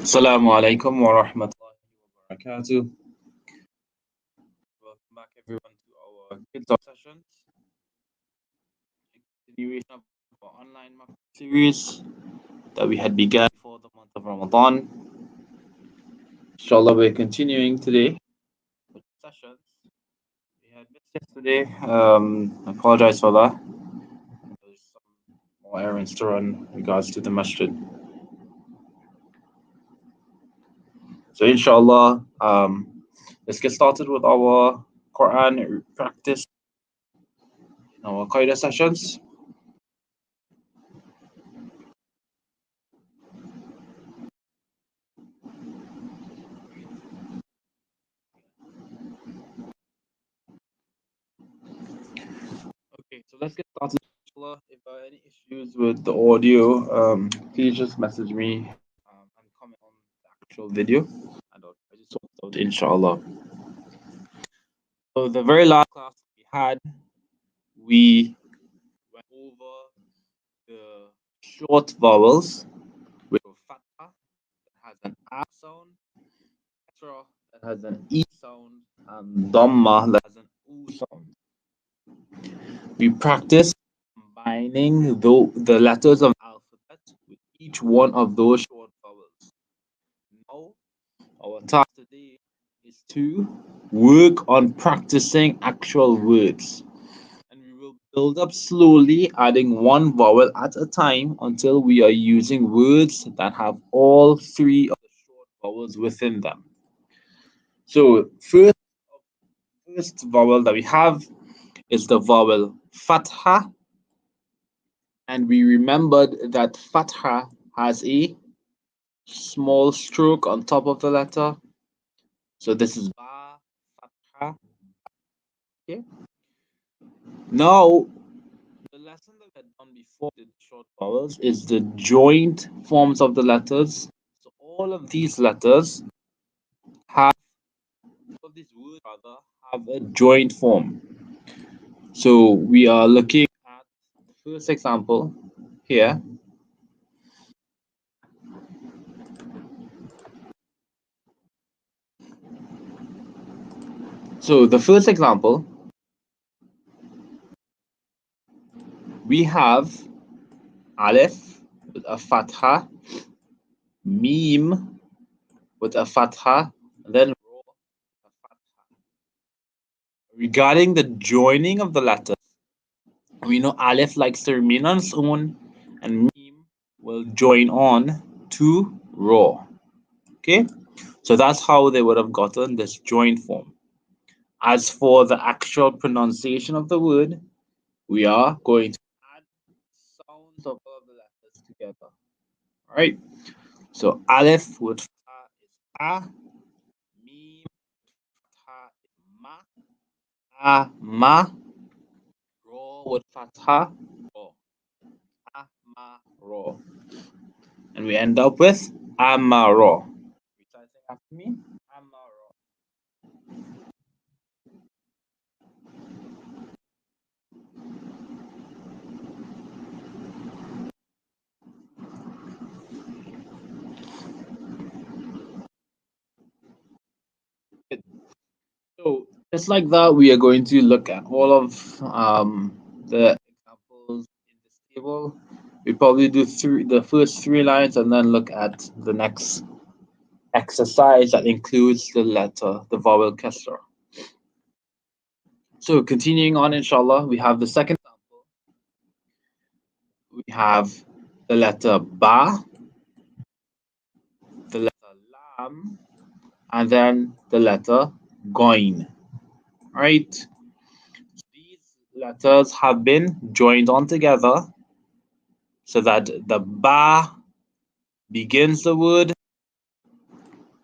Assalamu alaikum wa rahmatullahi wa barakatuh. Welcome back everyone to our Kids Talk sessions, a continuation of our online market series that we had begun before the month of Ramadan. Inshallah, we're continuing today with the sessions. We had missed yesterday. I apologize for that. There's some more errands to run in regards to the masjid. So inshallah, let's get started with our Quran practice in our Qaida sessions. Okay, so let's get started. If there are any issues with the audio, please just message me and comment on the actual video, and I just sort out, inshallah. So the very last class we had, we went over the short vowels with fatha that has an a sound, kasra that has an e sound, and dhamma that has an u sound. We practiced combining the letters of the alphabet with each one of those short vowels. Now, our task today is to work on practicing actual words. And we will build up slowly, adding one vowel at a time until we are using words that have all three of the short vowels within them. So, first vowel that we have is the vowel fatha, and we remembered that fatha has a small stroke on top of the letter. So this is ba, fatha. Okay. Now, the lesson that we had done before the short vowels is the joint forms of the letters. So all of these letters have, all of these words rather, have a joint form. So we are looking at the first example here. So the first example, we have Aleph with a fatha, Mim with a fatha, and then Ra with a fatha. Regarding the joining of the letters, we know Aleph likes to remain on its own, and Mim will join on to Ra. Okay, so that's how they would have gotten this joint form. As for the actual pronunciation of the word, we are going to add sounds of all of the letters together. All right. So Aleph with fatha is A, Mim with fatha is Ma, A, Ma, Ra with fatha, Ra, A, Ma, Ra. And we end up with Amara. Reciting after me, Amara. So just like that, we are going to look at all of the examples in this table. We probably do the first three lines and then look at the next exercise that includes the vowel kasra. So continuing on, inshallah, we have the second example. We have the letter ba, the letter lam, and then the letter goin. Right? These letters have been joined on together so that the ba begins the word,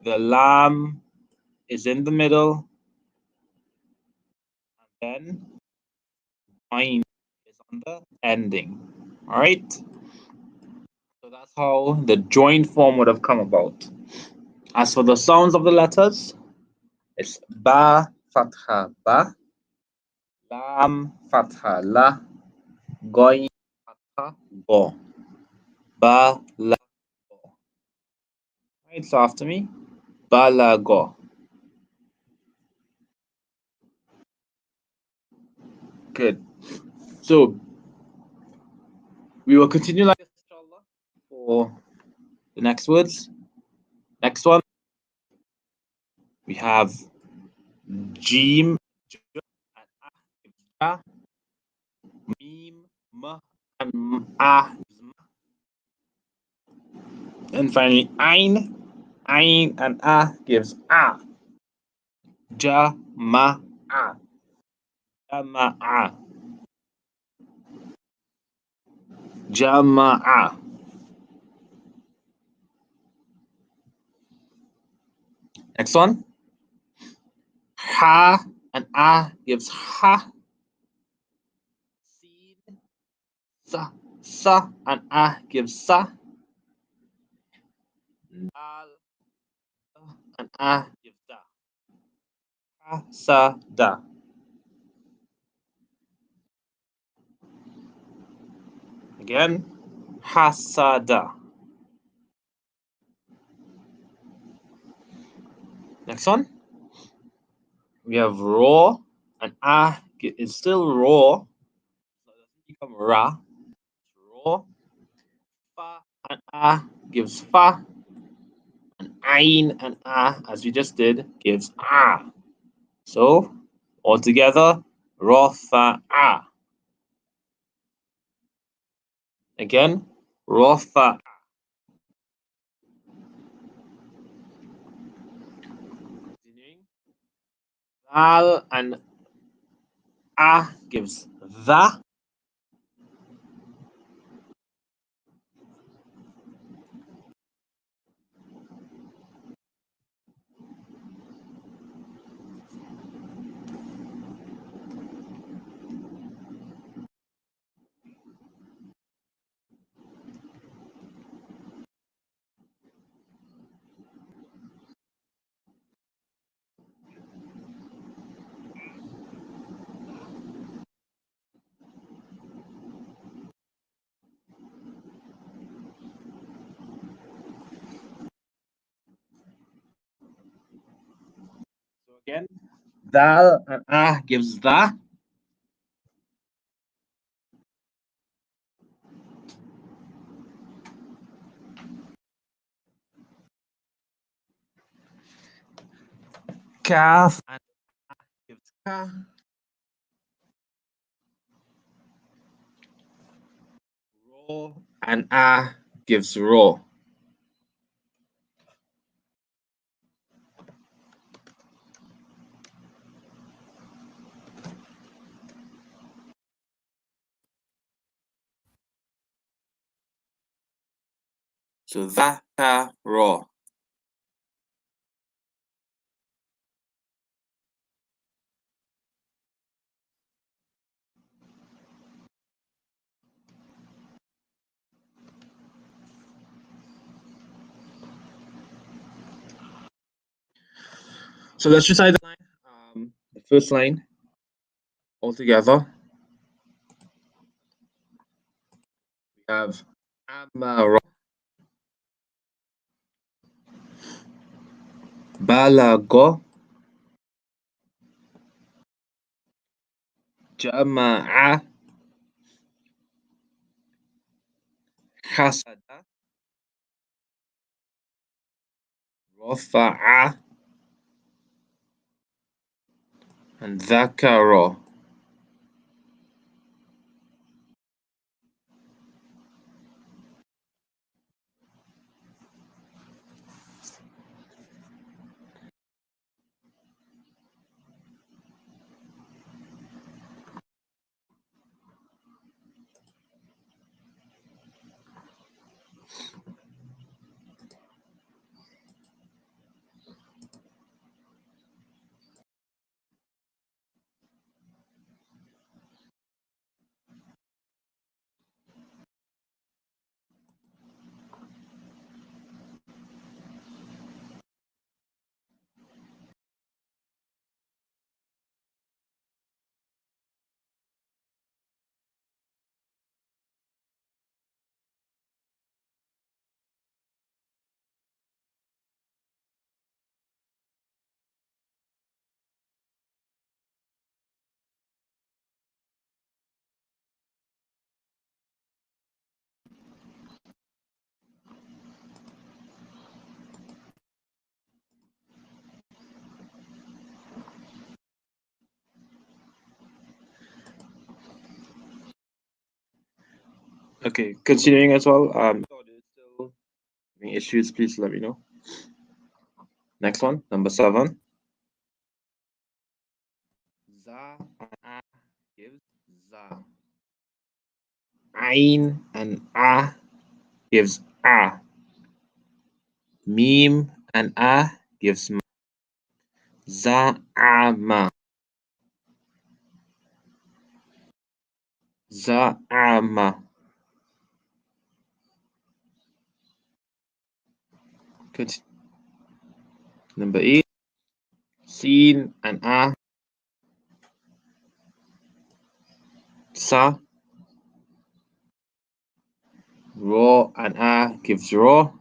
the lam is in the middle, and then goin is on the ending. All right? So that's how the joint form would have come about. As for the sounds of the letters, it's ba fatha ba, lam fatha la, goin fatha go, ba la go. Right, so after me. Balago. Good. So we will continue like this, inshallah, for the next words. Next one, we have Jim, J, and Ah, Mim, M, and Ah, and finally Ain, and Ah gives Ah. Ja, Ma, Ah. Jama'a. Jama'a. Next one. Ha and Ah gives Ha. Sin, Sa and Ah gives Sa. Dal and Ah gives Da. Ha, Sa, Da. Again. Hasada. Next one. We have raw and Ah is still raw. So it doesn't become Ra. It's raw. Fa and Ah gives Fa. And Ain and Ah, as we just did, gives Ah. So, altogether, Rafa'a. Again, Rafa'a. Continuing. Al and Ah gives the. So again, Dal and Ah gives the. Kaf and Ah gives Ka. Ro and Ah gives Ro. So the, Ka, Ro. So let's recite the line. The first line altogether. We have Amara, Balago, Jama'a, Hasada, Rafa'a, and Dhakara. Okay, continuing as well. So there's still any issues, please let me know. Next one, number 7. Za and a gives za. Ain and a gives a. Meme and a gives ma. Za a ma. Za a ma. Good. Number 8. Sin and a. Sa. Raw and a gives raw.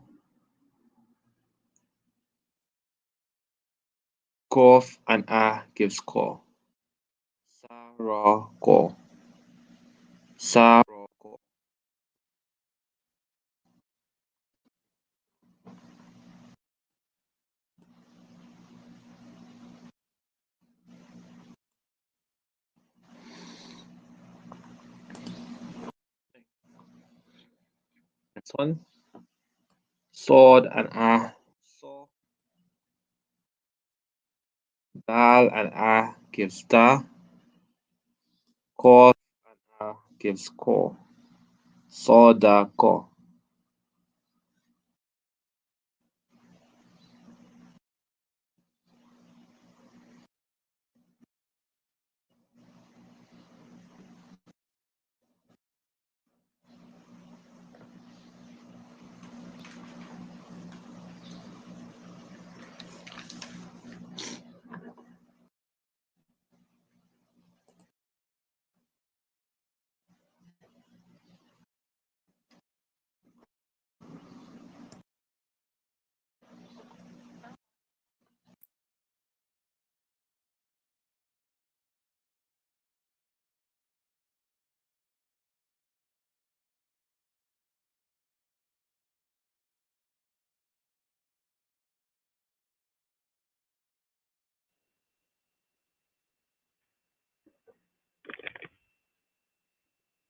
Kof and a gives ko. Sa ra ko. Sa ra ko. Next one. Sword and a. So. Dal and a gives da. Ko and a gives ko. So da ko.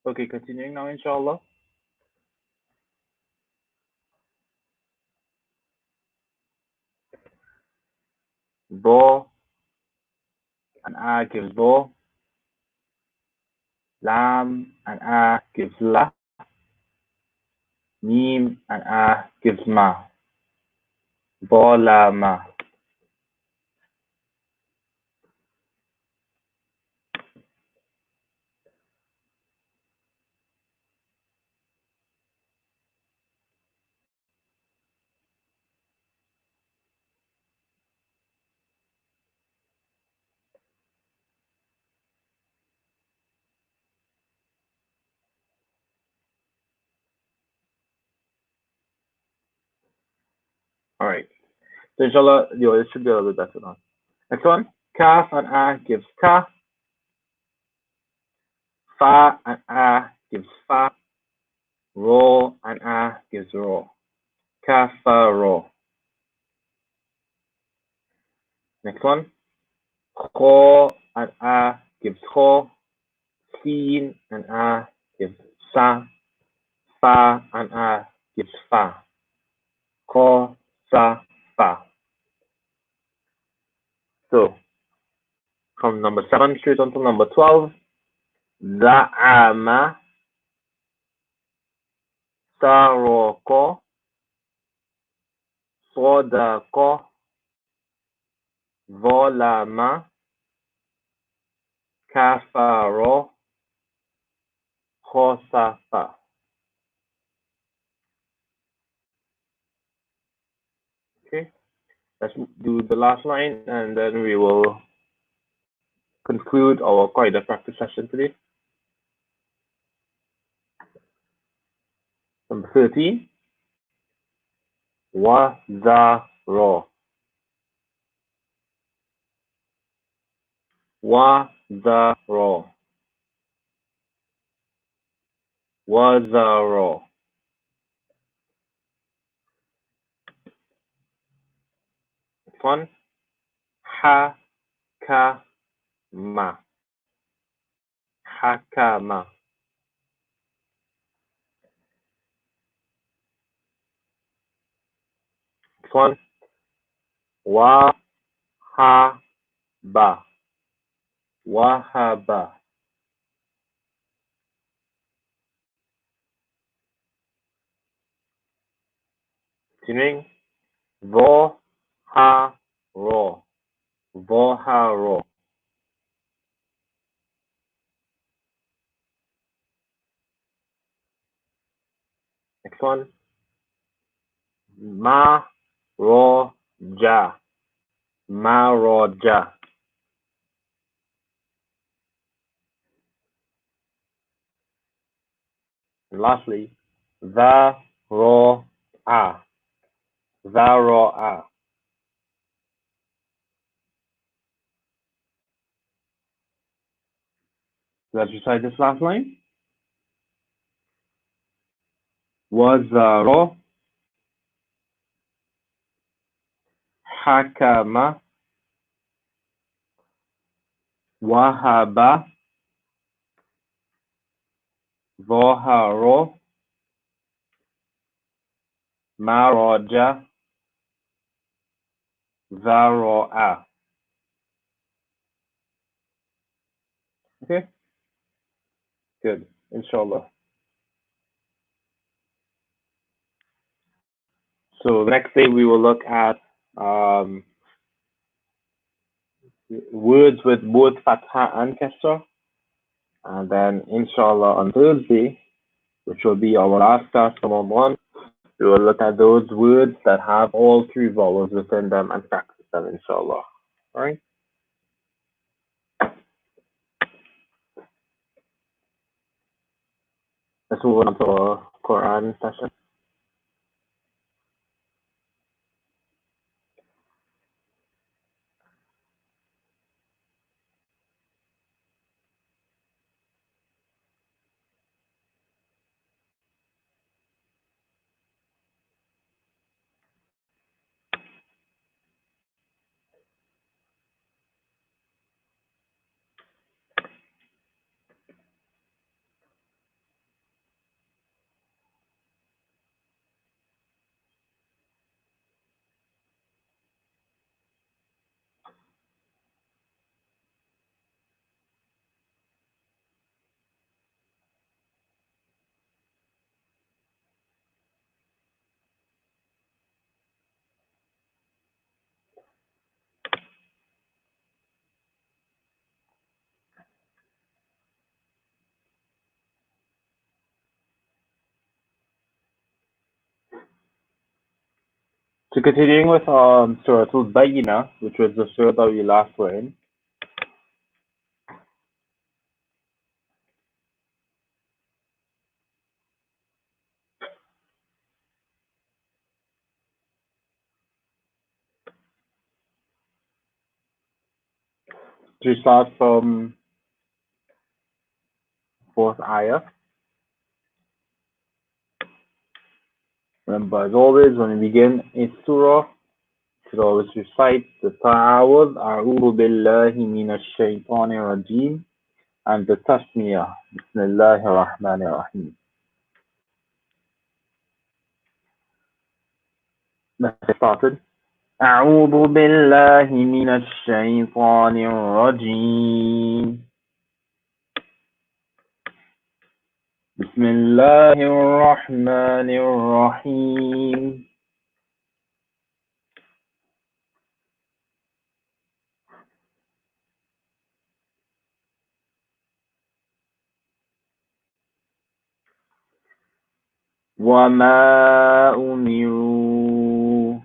Okay, continuing now, inshallah. Bo and a gives bo. Lam and a gives la. Mim and a gives ma. Bo la ma. All right. So inshallah, it should be a little bit better now. Next one. Kaf and a gives ka. Fa and a gives fa. Ro and a gives ro. Ka fa ro. Next one. Kho and a gives kho. Sin and a gives sa. Fa and a gives fa. Kho sa fa. So from number 7 straight on to number 12. Za'ama saroko sodako volama kafaro khosafa. Okay, let's do the last line and then we will conclude our qaida practice session today. Number 13. Wazaro. Wazaro. Wazaro. Fun. Hakama. Hakama. Next one. Wa ha ba. Wahaba. Continuing. Vo ha ro. Voharo. Next one. Ma ro ja. Ma ro ja. And lastly, the ro a. The ro a. Let's recite this last line. Was ro hakama wahaba voharo maroja zaroa. Okay, good. Inshallah. So the next day we will look at um, words with both fatha and kasra, and then inshallah on Thursday, which will be our last class for Ramadan, we will look at those words that have all three vowels within them and practice them inshallah. Alright? Let's move on to our Quran session. So continuing with Surah Al-Bayyinah, which was the surah that we last were in. To start from fourth ayah. Remember, as always, when we begin a surah, we should always recite the ta'awud, A'udhu billahi minash shaitanir rajim, and the tasmiyah, Bismillahir Rahmanir Rahim. Let's get started. أعوذ بالله من الشيطان الرجيم بسم الله الرحمن الرحيم وما أمروا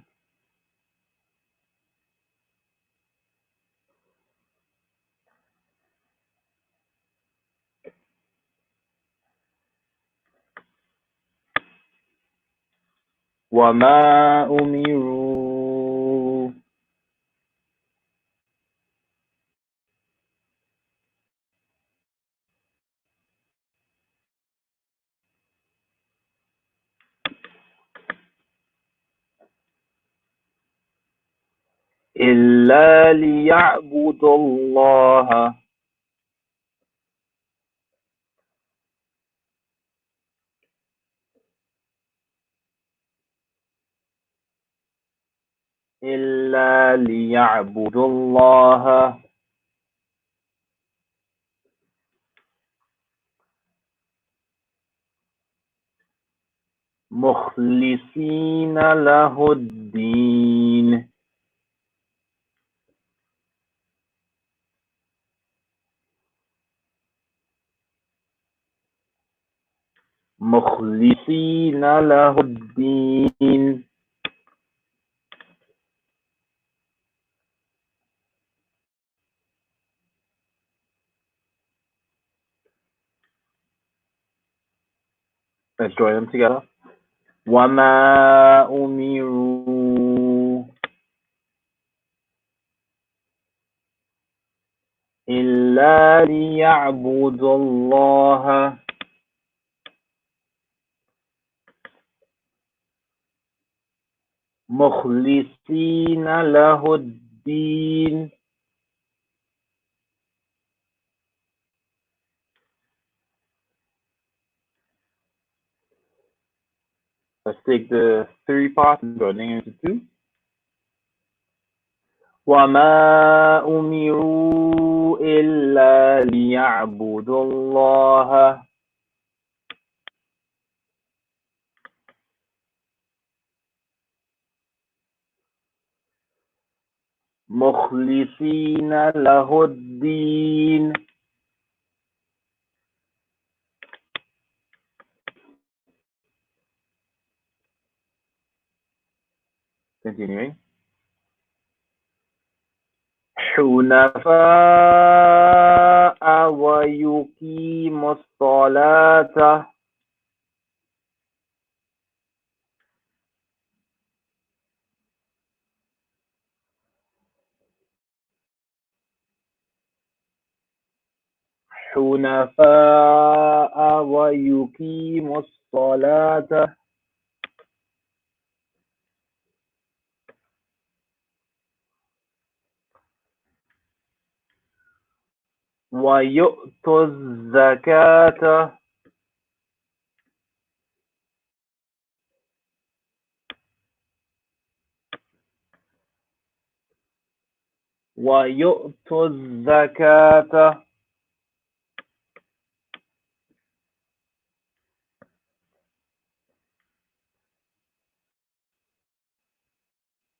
وما أمروا إلا ليعبدوا الله إلا ليعبدوا الله مخلصين له الدين مخلصين له الدين. Let's join them together. وما أمروا إلا ليعبدوا الله مخلصين له الدين. Let's take the three parts and join them into two. وما أمروا إلا ليعبدوا الله مخلصين له الدين. Continuing. حنفاء ويقيموا الصلاة حنفاء ويقيموا الصلاة ويؤتوا الزكاة ويؤتوا الزكاة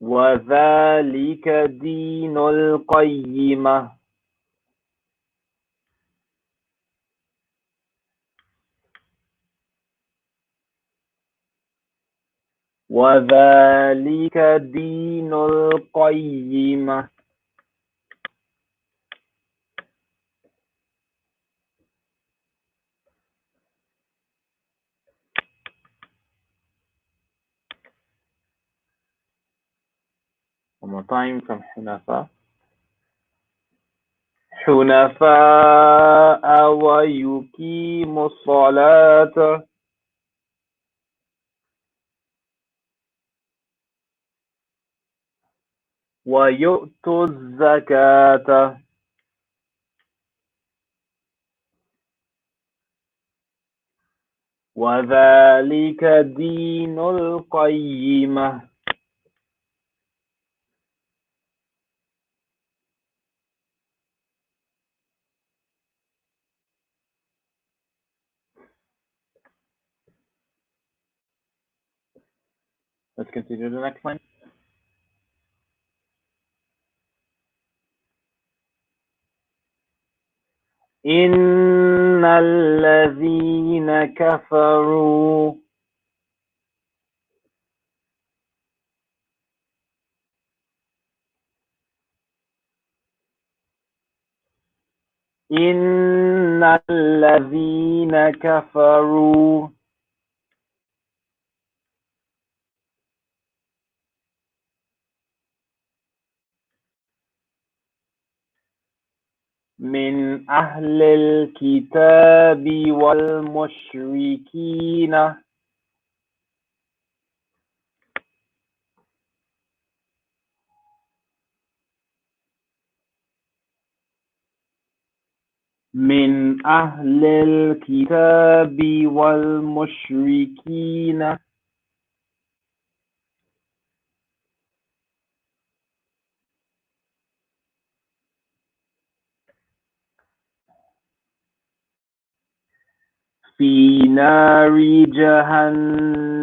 وذلك دين القيمة. وذلك دين القيمة. One more time from حنفاء. حنفاء ويقيموا الصلاة ويؤتوا الزكاة وذلك دين القيمة. Let's continue the next line. إن الذين كفروا إن الذين كفروا من أهل الكتاب والمشركين من أهل الكتاب والمشركين في نار جهنم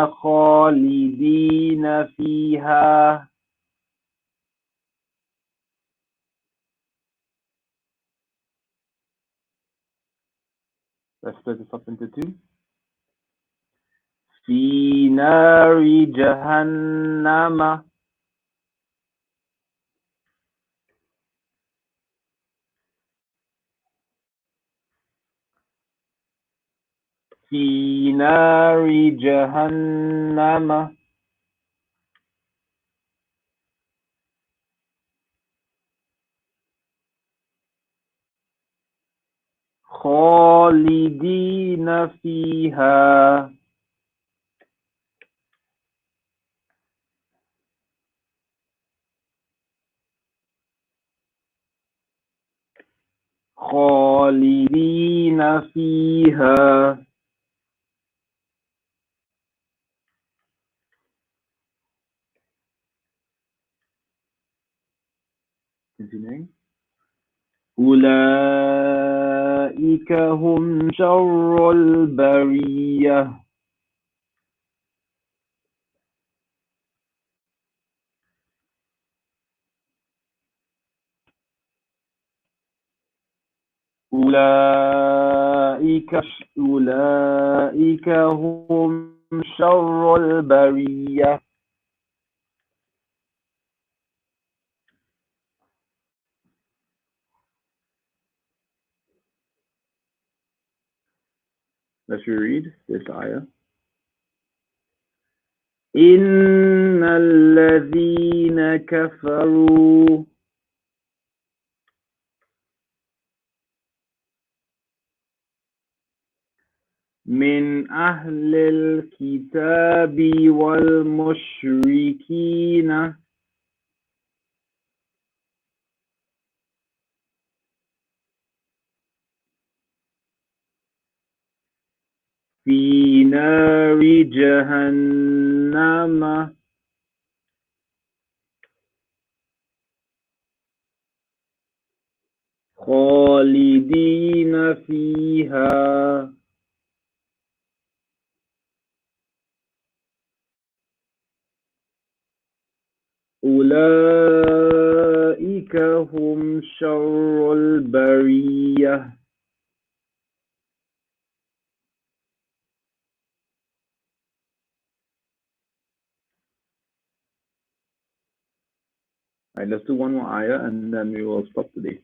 خالدين فيها. Let's split this up into two. في نار جهنم في نار جهنم خالدين فيها. خالدين فيها. Continuing. أولئك هم شر البرية. أولئك هم شر البرية. Let's reread this ayah. إن الذين كفروا من أهل الكتاب والمشركين في نار جهنم خالدين فيها. أولئك هم شر البرية. Alright, let's do one more ayah and then we will stop today.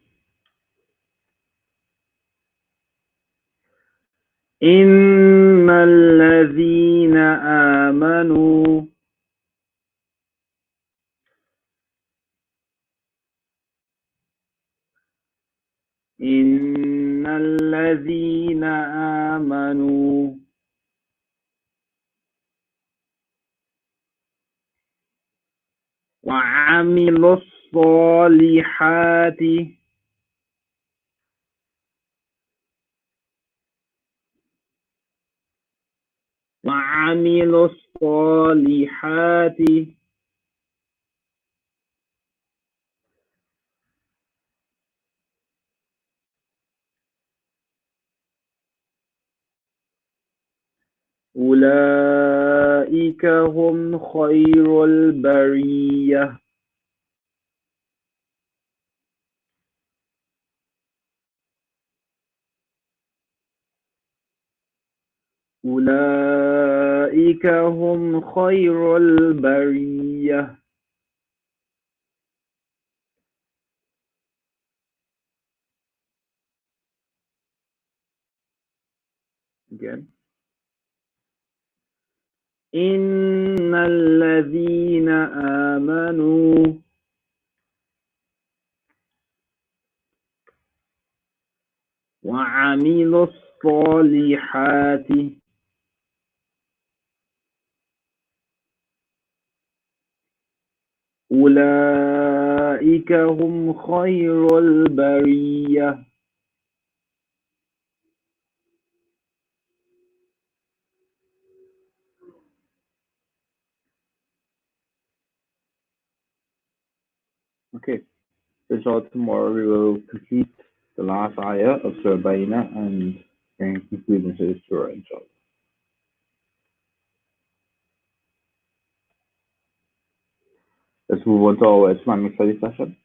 إن الذين آمنوا إن الذين آمنوا وعملوا الصالحات وعملوا الصالحات أولئك هم خير البرية. أولئك هم خير البرية. Again. إن الذين آمنوا وعملوا الصالحات أولئك هم خير البرية. Okay, so inshallah tomorrow we will complete the last ayah of Surah Bayyinah and and conclusion to this tour, inshallah. Let's move on to our Islamic study session.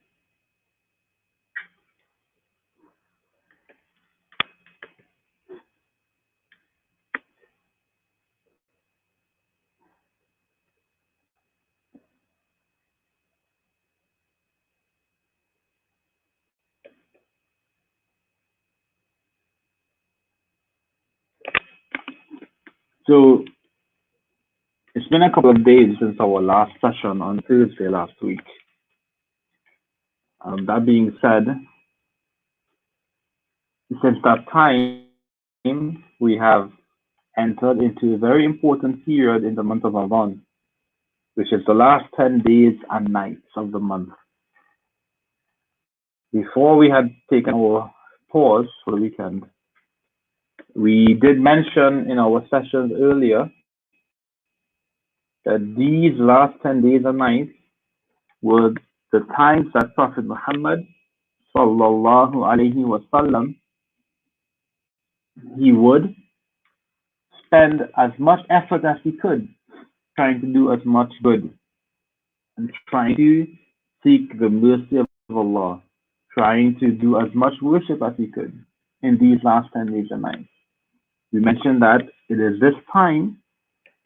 So it's been a couple of days since our last session on Thursday last week. That being said, since that time, we have entered into a very important period in the month of Ramadan, which is the last 10 days and nights of the month. Before we had taken our pause for the weekend, we did mention in our sessions earlier that these last 10 days and nights were the times that Prophet Muhammad sallallahu alaihi wasallam he would spend as much effort as he could trying to do as much good and trying to seek the mercy of Allah, trying to do as much worship as he could in these last 10 days and nights. We mentioned that it is this time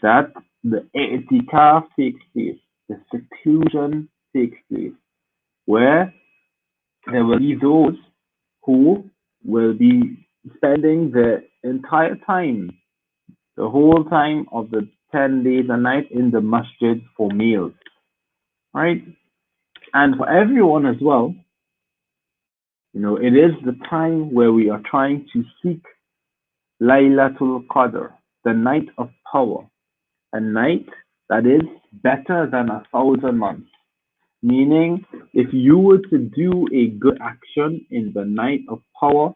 that the i'tikaf takes place, the seclusion takes place, where there will be those who will be spending the entire time, the whole time of the 10 days and nights in the masjid for meals, right? And for everyone as well, it is the time where we are trying to seek Laylatul Qadr, the night of power, a night that is better than 1,000 months. Meaning, if you were to do a good action in the night of power,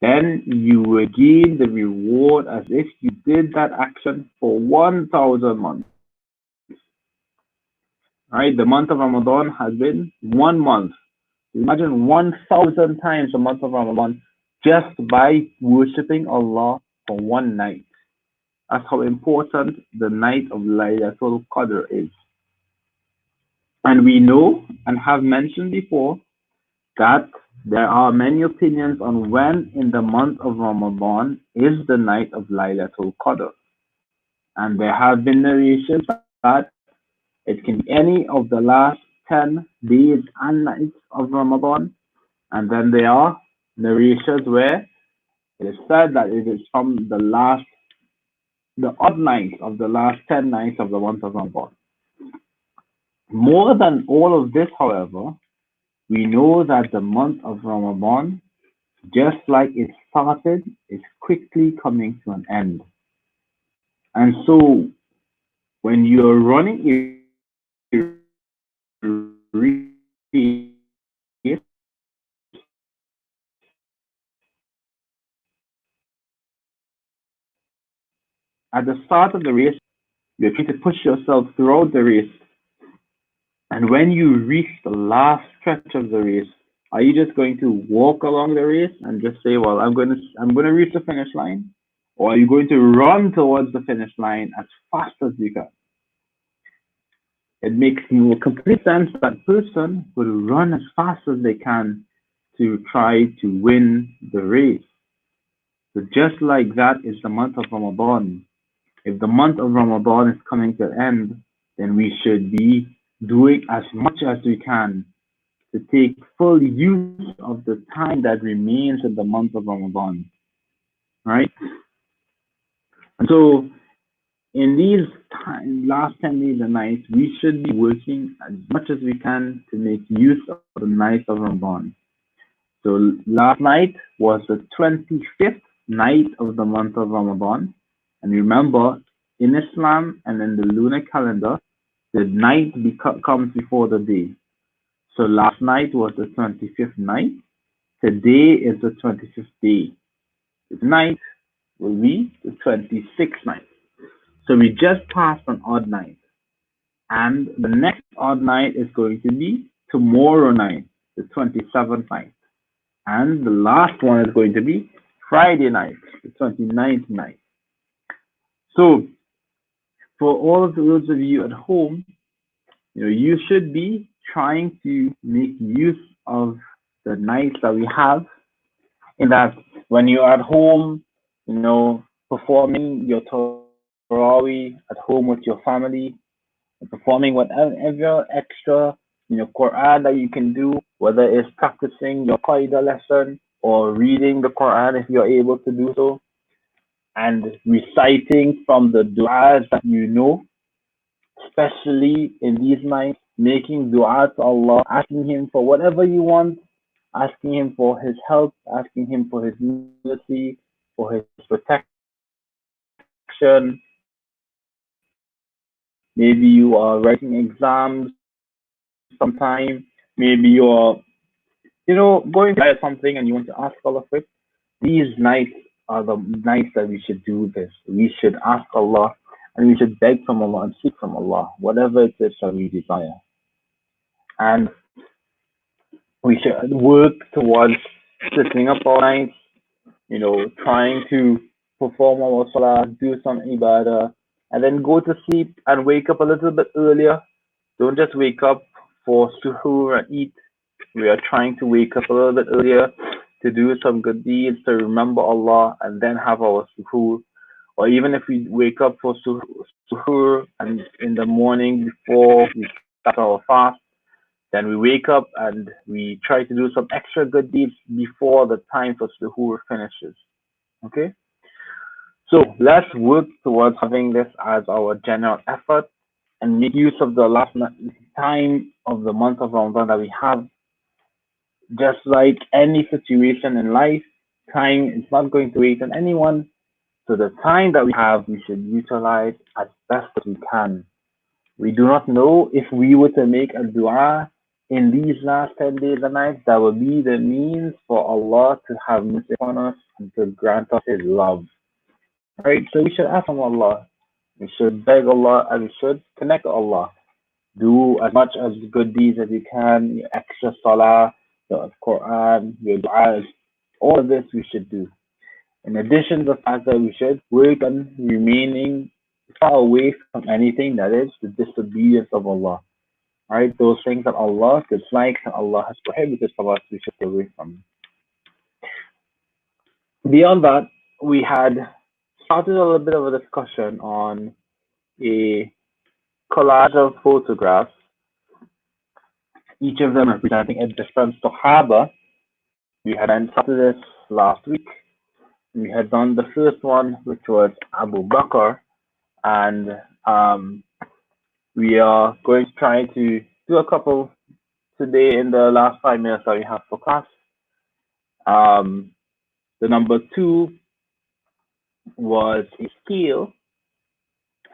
then you will gain the reward as if you did that action for 1,000 months. Right? The month of Ramadan has been 1 month. Imagine 1,000 times the month of Ramadan just by worshipping Allah for one night. That's how important the night of Laylatul Qadr is. And we know and have mentioned before that there are many opinions on when in the month of Ramadan is the night of Laylatul Qadr. And there have been narrations that it can be any of the last 10 days and nights of Ramadan. And then there are narrations where it is said that it is from the odd nights of the last 10 nights of the month of Ramadan. More than all of this, however, we know that the month of Ramadan, just like it started, is quickly coming to an end. And so, when you're running a race, at the start of the race, you're trying to push yourself throughout the race. And when you reach the last stretch of the race, are you just going to walk along the race and just say, "Well, I'm going to reach the finish line," or are you going to run towards the finish line as fast as you can? It makes more complete sense that person will run as fast as they can to try to win the race. So just like that is the month of Ramadan. If the month of Ramadan is coming to an end, then we should be doing as much as we can to take full use of the time that remains in the month of Ramadan, right? And so, in these last 10 days and nights, we should be working as much as we can to make use of the night of Ramadan. So, last night was the 25th night of the month of Ramadan. And remember, in Islam and in the lunar calendar, the night comes before the day. So last night was the 25th night. Today is the 25th day. Tonight will be the 26th night. So we just passed an odd night. And the next odd night is going to be tomorrow night, the 27th night. And the last one is going to be Friday night, the 29th night. So for all of those of you at home, you should be trying to make use of the nights that we have, in that when you're at home, performing your Tarawih at home with your family, performing whatever extra, Quran that you can do, whether it's practicing your Qaida lesson or reading the Quran if you're able to do so, and reciting from the du'as that especially in these nights, making dua to Allah, asking Him for whatever you want, asking Him for His help, asking Him for His mercy, for His protection. Maybe you are writing exams sometime. Maybe you're, going to buy something and you want to ask Allah for it. These nights are the nights that we should do this. We should ask Allah and we should beg from Allah and seek from Allah, whatever it is that we desire. And we should work towards sitting up all night, trying to perform our salah, do some ibadah, and then go to sleep and wake up a little bit earlier. Don't just wake up for suhoor and eat. We are trying to wake up a little bit earlier to do some good deeds, to remember Allah, and then have our suhoor. Or even if we wake up for suhoor and in the morning before we start our fast, then we wake up and we try to do some extra good deeds before the time for suhoor finishes. Okay? So let's work towards having this as our general effort and make use of the last time of the month of Ramadan that we have. Just like any situation in life, time is not going to wait on anyone. So the time that we have, we should utilize as best as we can. We do not know if we were to make a dua in these last 10 days and nights, that will be the means for Allah to have mercy upon us and to grant us His love. Right? So we should ask from Allah. We should beg Allah and we should connect to Allah. Do as much as good deeds as you can, your extra salah, your Quran, your du'as, all of this we should do. In addition to the fact that we should work on remaining far away from anything that is the disobedience of Allah. Right? Those things that Allah dislikes and Allah has prohibited from us, we should stay away from. Beyond that, we had started a little bit of a discussion on a collage of photographs, each of them representing a different Sahaba. We had then started this last week. We had done the first one, which was Abu Bakr, and we are going to try to do a couple today in the last 5 minutes that we have for class. The number two was a scale,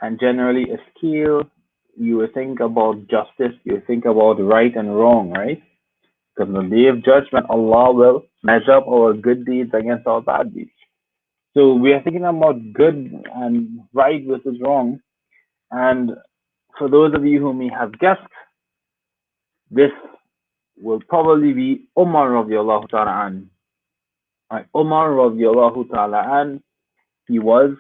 and generally a scale, you would think about justice, you would think about right and wrong, right? Because on the day of judgment, Allah will measure up our good deeds against our bad deeds. So we are thinking about good and right versus wrong. And for those of you who may have guessed, this will probably be Umar radiallahu ta'ala an. Right, Umar radiallahu ta'ala an, he was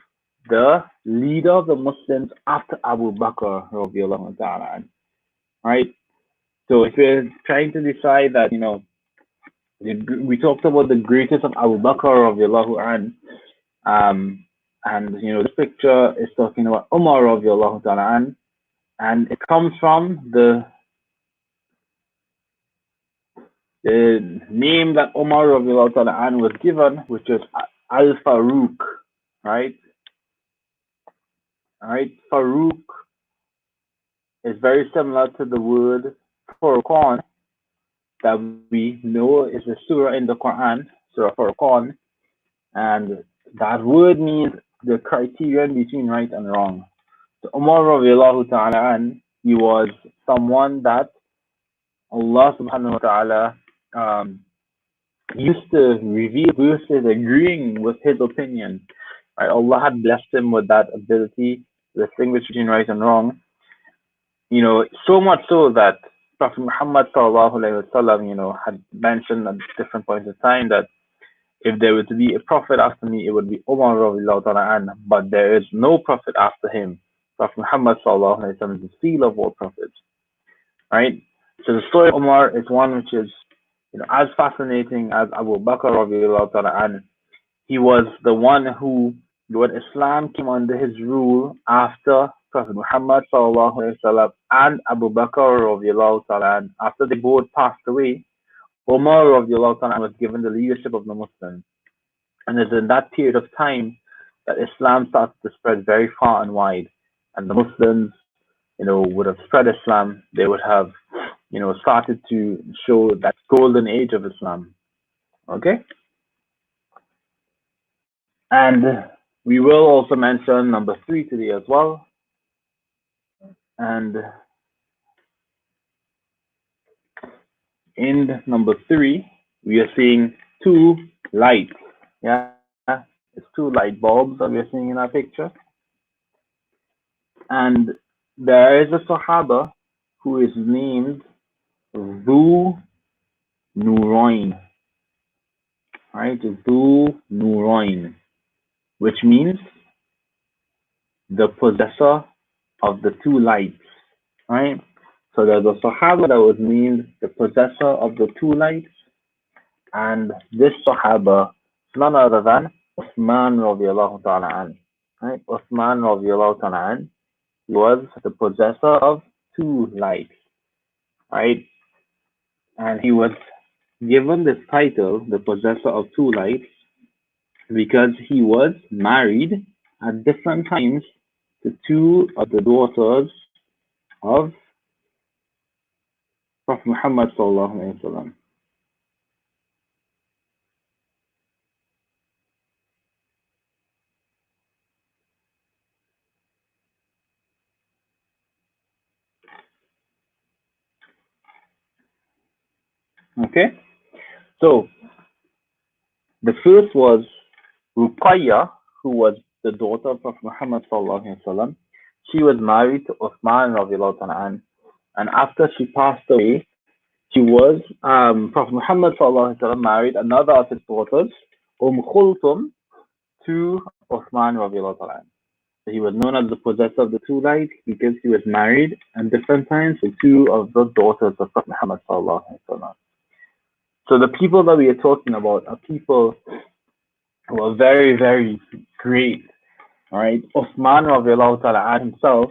the leader of the Muslims after Abu Bakr radiallahu ta'ala an. Right? So if we're trying to decide that, we talked about the greatest of Abu Bakr radiallahu an, and this picture is talking about Umar radiallahu ta'ala an, and it comes from the name that Umar radiallahu ta'ala an was given, which is Al Farouk, right? Alright, Farouk is very similar to the word Furqan that we know is a surah in the Quran, Surah Furqan, and that word means the criterion between right and wrong. So Umar radiallahu ta'ala an, he was someone that Allah subhanahu wa ta'ala used to reveal verses agreeing with his opinion. Right? Allah had blessed him with that ability to distinguish between right and wrong. So much so that Prophet Muhammad sallallahu alaihi wasallam, had mentioned at different points in time that if there were to be a prophet after me, it would be Umar radiallahu ta'ala an, but there is no prophet after him. Prophet Muhammad sallallahu alaihi wasallam is the seal of all prophets, right? So the story of Umar is one which is, as fascinating as Abu Bakr radiallahu ta'ala an. He was the one who, when Islam came under his rule after Prophet Muhammad sallallahu alaihi wasallam and Abu Bakr radiallahu ta'ala an, after they both passed away, Umar radiallahu ta'ala was given the leadership of the Muslims. And it's in that period of time that Islam started to spread very far and wide. And the Muslims, would have spread Islam. They would have, started to show that golden age of Islam. Okay? And we will also mention number 3 today as well. And in number 3, we are seeing 2 lights. Yeah, it's 2 light bulbs that we are seeing in our picture. And there is a Sahaba who is named Zu Nuroin. Right? Zu Nuroin, which means the possessor of the 2 lights. Right? So there's a Sahaba that was named the possessor of the 2 lights. And this Sahaba is none other than Uthman radiallahu ta'ala an. Right? Uthman radiallahu ta'ala an was the possessor of 2 lights. Right? And he was given this title, the possessor of 2 lights, because he was married at different times to 2 of the daughters of Prophet Muhammad sallallahu alaihi wasallam. Okay, so the first was Ruqayya, who was the daughter of Prophet Muhammad sallallahu alaihi wasallam. She was married to Uthman radiallahu ta'ala an, and after she passed away, Prophet Muhammad sallallahu alaihi wasallam married another of his daughters, Kulthum, to Uthman radiallahu ta'ala an. So he was known as the possessor of the 2 lights because he was married at different times to 2 of the daughters of Prophet Muhammad sallallahu alaihi wasallam. So the people that we are talking about are people who are very, very great. All right, Uthman radiallahu ta'ala himself,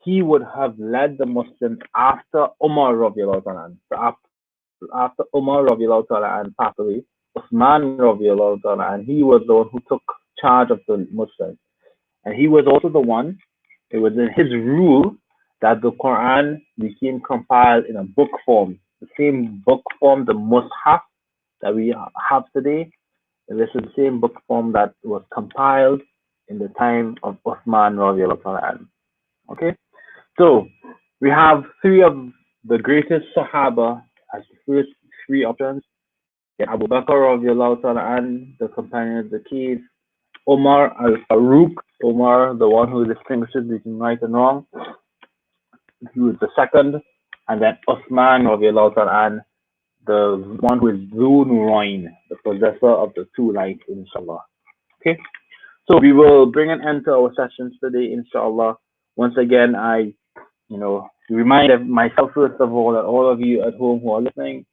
he would have led the Muslims after Umar radiallahu ta'ala. So after Umar radiallahu ta'ala passed away, Uthman radiallahu ta'ala, he was the one who took charge of the Muslims. And he was also the one, it was in his rule that the Quran became compiled in a book form. The same book form, the Mus'haf that we have today. And this is the same book form that was compiled in the time of Uthman radiallahu ta'ala. Okay? So we have 3 of the greatest Sahaba as the first 3 options. Abu Bakr radiallahu ta'ala, the companion of the cave. Umar al-Faruq, Umar, the one who distinguishes between right and wrong. He was the second. And then Uthman radiallahu ta'ala, the one who is Zu Nuroin, the possessor of the 2 lights, inshallah. Okay? So we will bring an end to our sessions today, inshallah. Once again, I, remind myself first of all that all of you at home who are listening,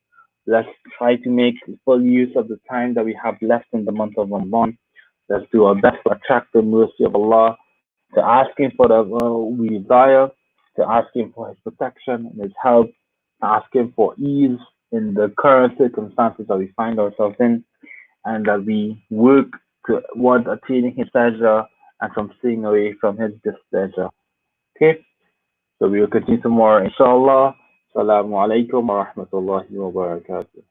let's try to make full use of the time that we have left in the month of Ramadan. Let's do our best to attract the mercy of Allah, to ask Him for the we desire, to ask Him for His protection and His help, to ask Him for ease in the current circumstances that we find ourselves in, and that we work towards attaining His pleasure and from staying away from His displeasure. Okay? So we will continue tomorrow, inshallah. Assalamu alaikum wa rahmatullahi wa barakatuh.